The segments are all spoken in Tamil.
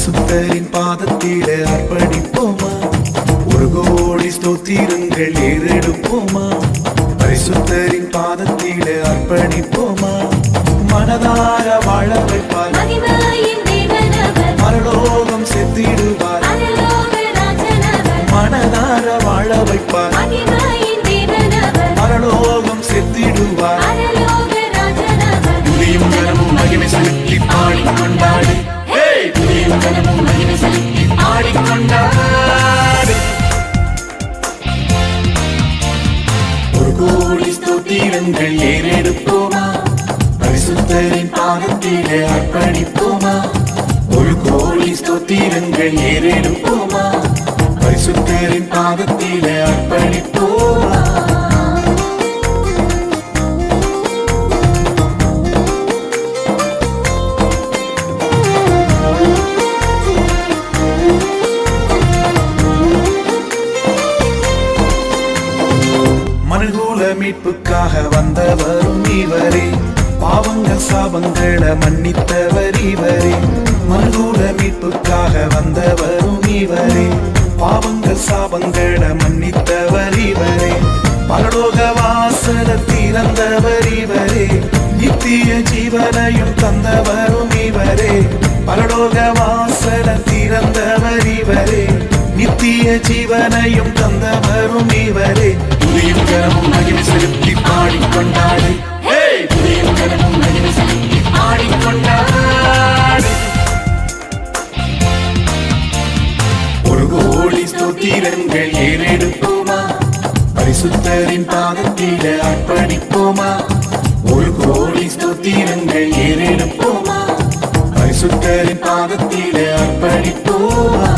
பரிசுத்தரின் பாதத்திலே அர்ப்பணிப்போமா? ஒரு கோடி ஸ்தோத்திரங்கள் ஏறெடுப்போமா? பரிசுத்தரின் பாதத்திலே அர்ப்பணிப்போமா? மனதார வாழ வைப்பார், பரலோகம் செத்திடுவார். மனதார வாழ வைப்பார், பரலோகம் செத்திடுவார். துதியும் கனமும் மகிமை செலுத்தி பாடிக்கொண்டாடு, துதியும் கனமும் மகிமை செலுத்தி பாடிக்கொண்டாடு. ஒரு கோடி ஸ்தோத்திரங்கள் ஏறெடுப்போமா? பரிசுத்தரின் பாதத்திலே அர்ப்பணிப்போமா? ஒரு கோடி ஸ்தோத்திரங்கள் ஏறெடுப்போமா? பரிசுத்தரின் பாதத்திலே அர்ப்பணிப்போமா? மனுகுல மீட்புக்காக வந்தவரும் இவரே, பாவங்கள் சாபங்களை மன்னித்தவர் இவரே. மனுகுல மீட்புக்காக வந்தவரும் இவரே, பாவங்கள் சாபங்களை மன்னித்தவர் இவரே. பரலோக வாசல திறந்தவர் இவரே, நித்திய ஜீவனையும் தந்தவரும் இவரே. பரலோக வாசல திறந்தவர் இவரே, நித்திய ஜீவனையும் தந்தவரும் இவரே. துதியும் கனமும் மகிமை செலுத்தி பாடிக்கொண்டாடு, துதியும் கனமும் மகிமை செலுத்தி பாடிக்கொண்டாடு. ஒரு கோடி ஸ்தோத்திரங்கள் ஏறெடுப்போமா? பரிசுத்தரின் பாதத்திலே அர்ப்பணிப்போமா? ஒரு கோடி ஸ்தோத்திரங்கள் ஏறெடுப்போமா? பரிசுத்தரின் பாதத்திலே அர்ப்பணிப்போமா?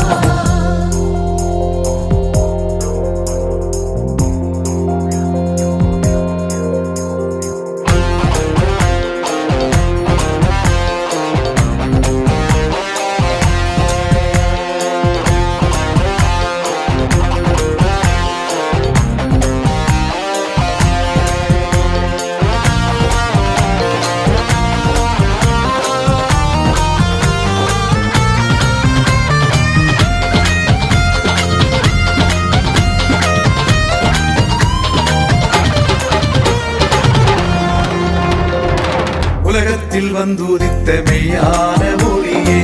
உலகத்தில் வந்துதித்த மெய்யான ஒளியே,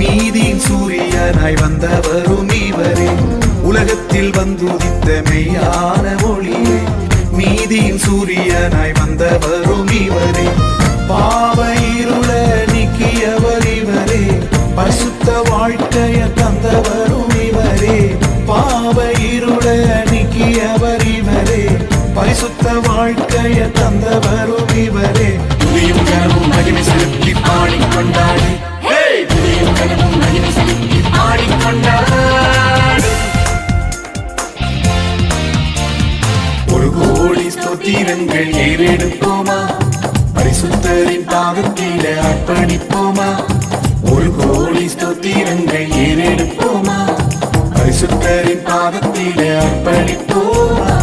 நீதியின் சூரியனாய் வந்தவரும் இவரே. உலகத்தில் வந்துதித்த மெய்யான ஒளியே, நீதியின் சூரியனாய் வந்தவரும் இவரே. பாவ இருள நீக்கியவர் இவரே, பரிசுத்த வாழ்க்கைய தந்தவரும் இவரே. பாவ இருள நீக்கியவர் இவரே, பரிசுத்த வாழ்க்கைய தந்தவரும் இவரே. துதியும் கனமும் மகிமை செலுத்தி பாடிக்கொண்டாடு, துதியும் கனமும் மகிமை செலுத்தி பாடிக்கொண்டாடு. ஒரு கோடி ஸ்தோத்திரங்கள் ஏறெடுப்போமா? பரிசுத்தரின் பாதத்திலே அர்ப்பணிப்போமா? ஒரு கோடி ஸ்தோத்திரங்கள் ஏறெடுப்போமா? பரிசுத்தரின் பாதத்திலே அர்ப்பணிப்போமா?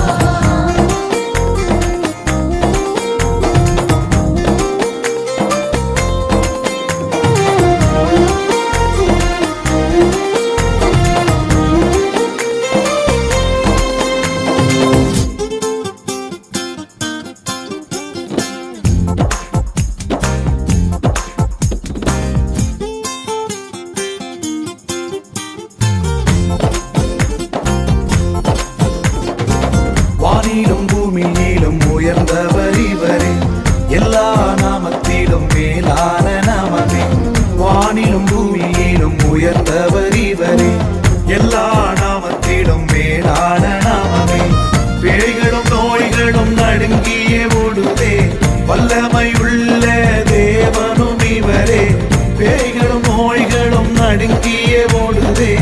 வானிலும் பூமியிலும் உயர்ந்தவர் இவரே, எல்லா நாமத்திலும் மேலான நாமமே. வானிலும் பூமியிலும் உயர்ந்தவர் இவரே, எல்லா நாமத்திலும் மேலான நாமமே. பேய்களும் நோய்களும் நடுங்கியே ஓடுதே, வல்லமை உள்ள தேவனும் இவரே. பேய்களும் நோய்களும் நடுங்கியே ஓடுதே,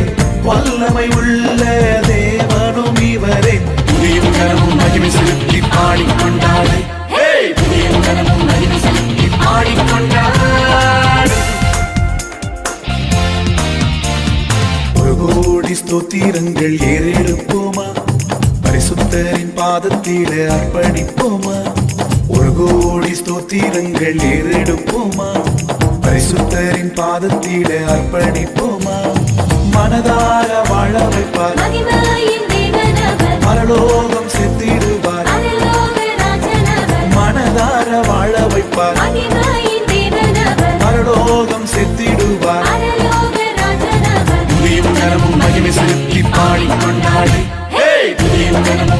வல்லமை உள்ள தேவனும் இவரே. துதியும் கனமும் மகிமை செலுத்தி பாடிக்கொண்டாடு, துதியும் கனமும் மகிமை செலுத்தி பாடிக்கொண்டாடு. ஒரு கோடி ஸ்தோத்திரங்கள் ஏறெடுப்போமா? பரிசுத்தரின் பாதத்திலே அர்ப்பணிப்போமா? ஒரு கோடி ஸ்தோத்திரங்கள் ஏறெடுப்போமா? பரிசுத்தரின் பாதத்திலே அர்ப்பணிப்போமா மனதார வாழ வைப்பார் மகிமையின் தேவனவர் பரலோகம் செத்திடுவார் பரலோக ராஜனவர் மனதார வாழ வைப்பார் மகிமையின் தேவனவர் பரலோகம் செத்திடுவார் பரலோக ராஜனவர் துதியும் கனமும் மகிமை செலுத்தி பாடிக்கொண்டாடு துதியும் கனமும்